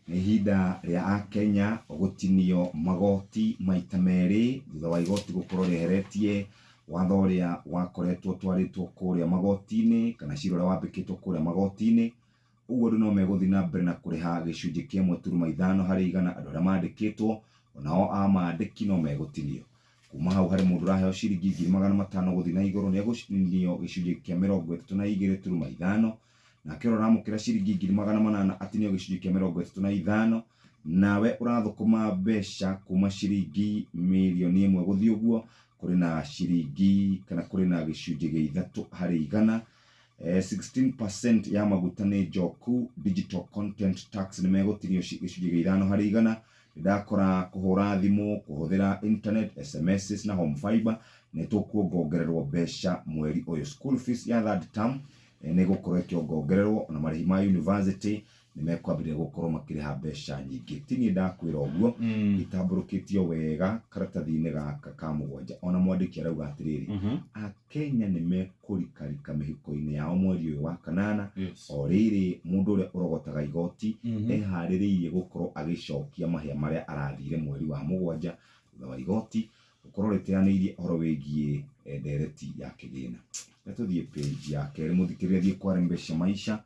nĩ ihinda rĩa Akenya gũtinio magoti maita merĩ thutha wa igoti gũkorwo rĩeheretie watho ũrĩa wakoretwo twarĩtwo kũrĩa magoti-inĩ kana cira ũrĩa wambĩkĩtwo kũrĩa magoti-inĩ. Ũguo andũ no megũthiĩ na mbere na kũrĩha gĩcunjĩ kĩa 1.5 harĩ igana. Andũ arĩa mandĩkĩtwo onao amandĩki no megũtinio. Kuma hau harĩ mũndũ ũraheo ciringi 500 gũthiĩ na igũrũ nĩ egũtinio gĩcunjĩ kĩa 32.5, nake ũrĩa ũramũkĩra ciringi 800 atinio gĩcunjĩ kĩa 35. Nawe ũrathũkũma mbeca kuma ciringi 1,000,000 gũthiĩ ũguo, kũrĩ na ciringi kana kũrĩ na gĩcunjĩ gĩa 3 harĩ igana. 16% ya maguta nĩ njoku. Digital content tax nĩ megũtinio gĩcunjĩ gĩa 5 harĩ igana. Ndakora kũhũra thimũ, kũhũthĩra internet, SMS na home fiber nĩ tũkuongererwo mbeca mweri ũyũ. School fees ya third term nĩ gũkorwo ĩkĩongererwo, na marĩhi ma university nĩ mekwambĩrĩria gũkorwo makĩrĩha mbeca nyingĩ. Tiniĩ ndakwĩra ũguo, itambũrũkĩtio wega karatathi-inĩ gaka ka 7. Ona mwandĩki arauga atĩrĩrĩ, Akenya nĩ mekũrikarika mĩhuko-inĩ yao mweri ũyũ wa kanana. O rĩrĩ mũndũ ũrĩa ũrogotaga igoti eharĩrĩirie gũkorwo agĩcokia mahĩa marĩa arathire mweri wa 7 thutha wa igoti gũkorwo rĩteanĩirie ũhoro wĩgiĩ ndereti ya kĩgĩna. Tũthiĩ page ya kerĩ mũthikĩrĩria, thiĩ kware mbeca maisha.